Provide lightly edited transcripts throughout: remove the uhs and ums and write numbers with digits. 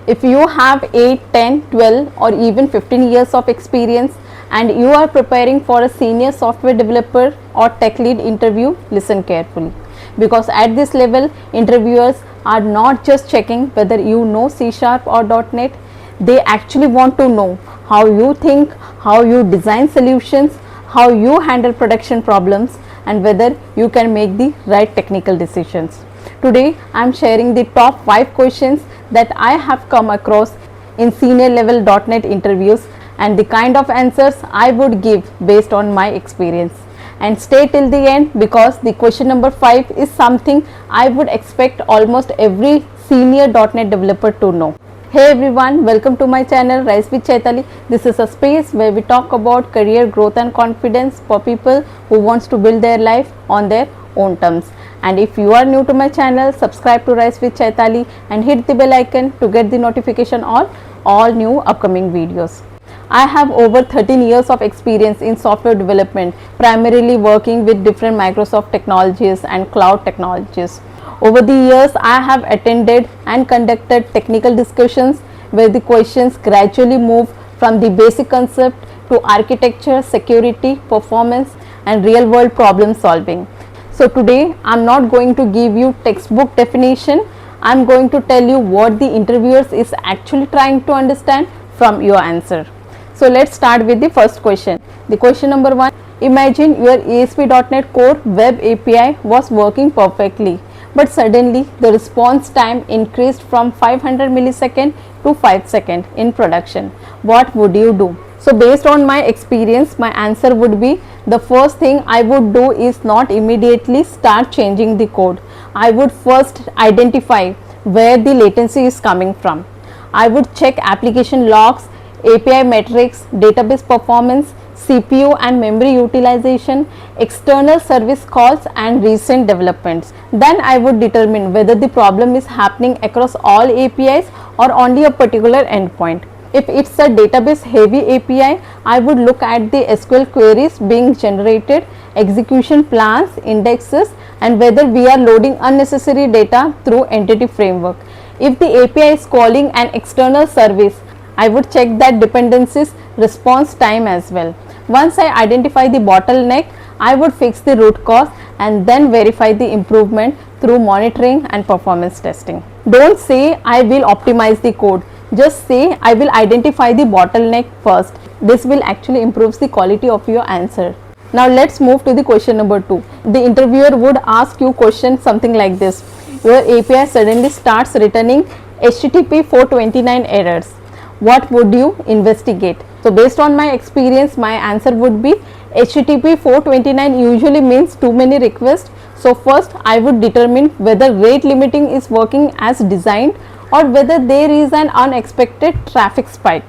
If you have 8, 10, 12 or even 15 years of experience and you are preparing for a senior software developer or tech lead interview, listen carefully. Because at this level, interviewers are not just checking whether you know C# or .NET, they actually want to know how you think, how you design solutions, how you handle production problems, and whether you can make the right technical decisions. Today I am sharing the top 5 questions that I have come across in senior level .NET interviews and the kind of answers I would give based on my experience. And stay till the end because the question number 5 is something I would expect almost every senior .NET developer to know. Hey everyone, welcome to my channel Rise with Chaitali. This is a space where we talk about career growth and confidence for people who wants to build their life on their own terms. And if you are new to my channel, subscribe to Rise with Chaitali and hit the bell icon to get the notification on all new upcoming videos. I have over 13 years of experience in software development, primarily working with different Microsoft technologies and cloud technologies. Over the years, I have attended and conducted technical discussions where the questions gradually move from the basic concept to architecture, security, performance, and real world problem solving. So today, I am not going to give you textbook definition. I am going to tell you what the interviewers is actually trying to understand from your answer. So let's start with the first question. The question number 1. Imagine your ASP.NET Core Web API was working perfectly, but suddenly the response time increased from 500 millisecond to 5 seconds in production. What would you do? So based on my experience, my answer would be the first thing I would do is not immediately start changing the code. I would first identify where the latency is coming from. I would check application logs, API metrics, database performance, CPU and memory utilization, external service calls and recent developments. Then I would determine whether the problem is happening across all APIs or only a particular endpoint. If it's a database heavy API, I would look at the SQL queries being generated, execution plans, indexes, and whether we are loading unnecessary data through entity framework. If the API is calling an external service, I would check that dependencies response time as well. Once I identify the bottleneck, I would fix the root cause and then verify the improvement through monitoring and performance testing. Don't say I will optimize the code. Just say I will identify the bottleneck first. This will actually improve the quality of your answer. Now let's move to the question number 2. The interviewer would ask you question something like this. Your API suddenly starts returning HTTP 429 errors. What would you investigate? So based on my experience, my answer would be HTTP 429 usually means too many requests. So first I would determine whether rate limiting is working as designed or whether there is an unexpected traffic spike.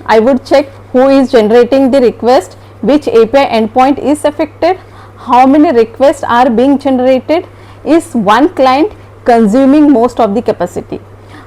I would check who is generating the request, which API endpoint is affected, how many requests are being generated, is one client consuming most of the capacity.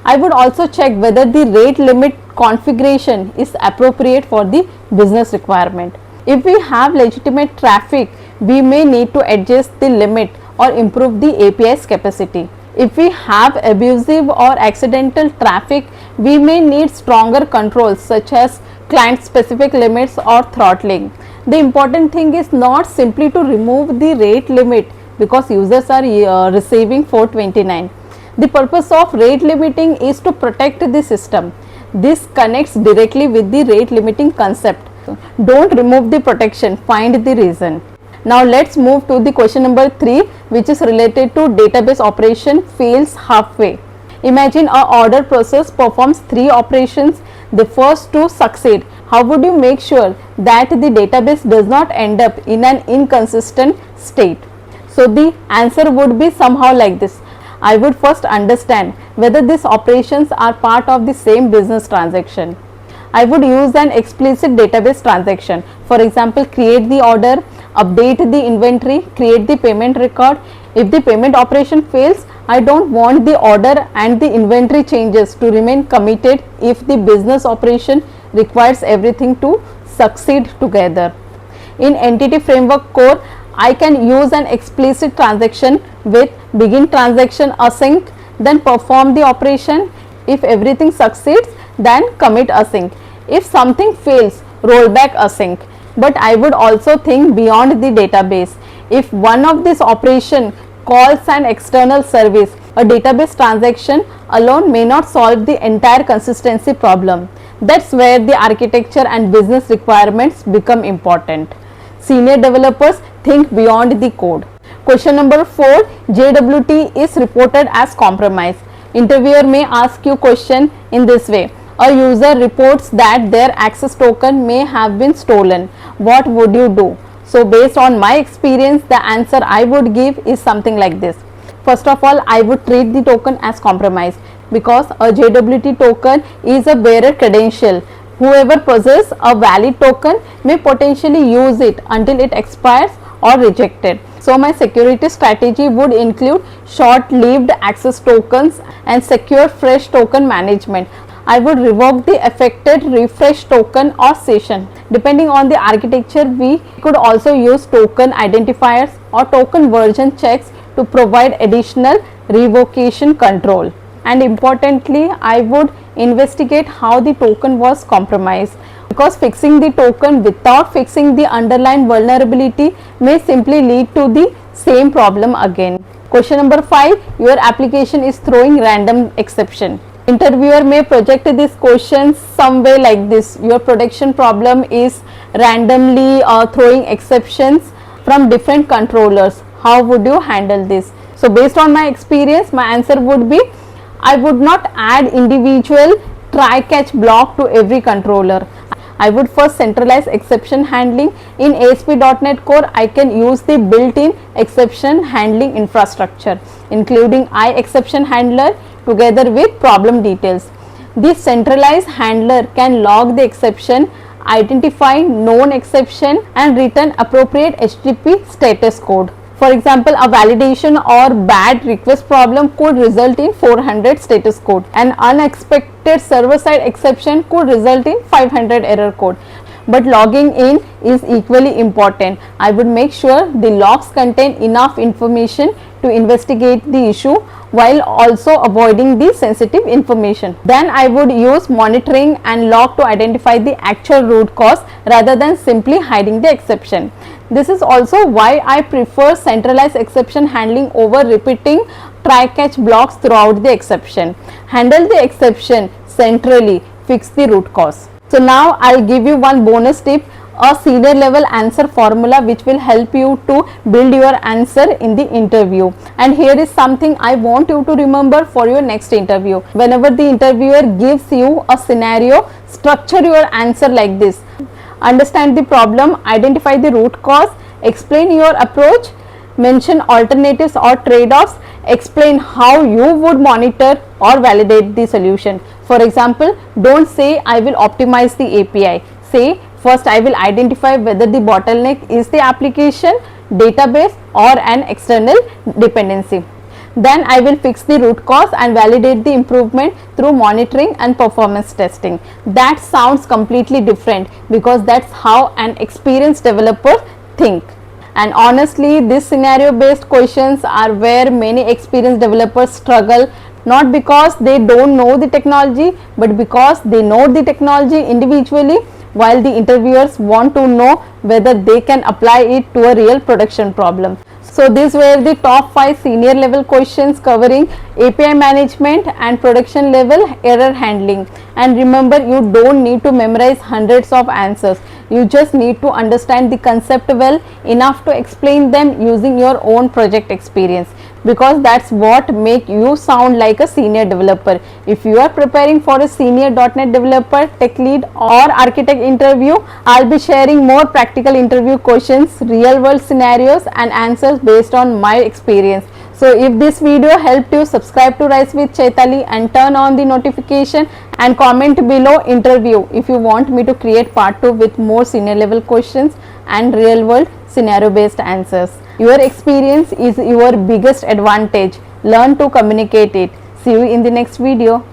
I would also check whether the rate limit configuration is appropriate for the business requirement. If we have legitimate traffic, we may need to adjust the limit or improve the API's capacity. If we have abusive or accidental traffic, we may need stronger controls such as client specific limits or throttling. The important thing is not simply to remove the rate limit because users are receiving 429. The purpose of rate limiting is to protect the system. This connects directly with the rate limiting concept. Don't remove the protection, find the reason. Now let's move to the question number 3, which is related to database operation fails halfway. Imagine a order process performs 3 operations, the first 2 succeed. How would you make sure that the database does not end up in an inconsistent state? So the answer would be somehow like this. I would first understand whether these operations are part of the same business transaction. I would use an explicit database transaction. For example, create the order, update the inventory, create the payment record. If the payment operation fails, I don't want the order and the inventory changes to remain committed if the business operation requires everything to succeed together. In Entity Framework Core, I can use an explicit transaction with begin transaction async, then perform the operation, If everything succeeds, then commit async. If something fails, roll back async. But I would also think beyond the database. If one of these operation calls an external service, a database transaction alone may not solve the entire consistency problem. That's where the architecture and business requirements become important. Senior developers think beyond the code. Question number 4, JWT is reported as compromise. Interviewer may ask you question in this way. A user reports that their access token may have been stolen. What would you do? So based on my experience, the answer I would give is something like this. First of all, I would treat the token as compromised, because a JWT token is a bearer credential. Whoever possesses a valid token may potentially use it until it expires or rejected. So my security strategy would include short-lived access tokens and secure fresh token management. I would revoke the affected refresh token or session. Depending on the architecture, we could also use token identifiers or token version checks to provide additional revocation control. And importantly, I would investigate how the token was compromised, because fixing the token without fixing the underlying vulnerability may simply lead to the same problem again. Question number 5, your application is throwing random exception. Interviewer may project this question some way like this. Your production problem is randomly throwing exceptions from different controllers. How would you handle this? So based on my experience, my answer would be, I would not add individual try catch block to every controller. I would first centralize exception handling. In ASP.NET Core, I can use the built-in exception handling infrastructure, including iException handler together with problem details. This centralized handler can log the exception, identify known exception, and return appropriate HTTP status code. For example, a validation or bad request problem could result in 400 status code. An unexpected server-side exception could result in 500 error code. But logging in is equally important. I would make sure the logs contain enough information to investigate the issue while also avoiding the sensitive information. Then I would use monitoring and log to identify the actual root cause rather than simply hiding the exception. This is also why I prefer centralized exception handling over repeating try catch blocks throughout the exception. Handle the exception centrally, fix the root cause. So now I'll give you one bonus tip, a senior level answer formula which will help you to build your answer in the interview. And here is something I want you to remember for your next interview. Whenever the interviewer gives you a scenario, structure your answer like this. Understand the problem, identify the root cause, explain your approach, mention alternatives or trade-offs, explain how you would monitor or validate the solution. For example, don't say I will optimize the API. Say first I will identify whether the bottleneck is the application, database or an external dependency. Then I will fix the root cause and validate the improvement through monitoring and performance testing. That sounds completely different because that's how an experienced developer think. And honestly, these scenario based questions are where many experienced developers struggle, not because they don't know the technology, but because they know the technology individually, while the interviewers want to know whether they can apply it to a real production problem. So these were the top 5 senior level questions covering API management and production level error handling. And remember, you don't need to memorize hundreds of answers. You just need to understand the concept well enough to explain them using your own project experience, because that's what make you sound like a senior developer. If you are preparing for a senior .NET developer, tech lead or architect interview, I'll be sharing more practical interview questions, real world scenarios and answers based on my experience. So if this video helped you, subscribe to Rise with Chaitali and turn on the notification, and comment below interview if you want me to create part 2 with more senior level questions and real world scenario based answers. Your experience is your biggest advantage. Learn to communicate it. See you in the next video.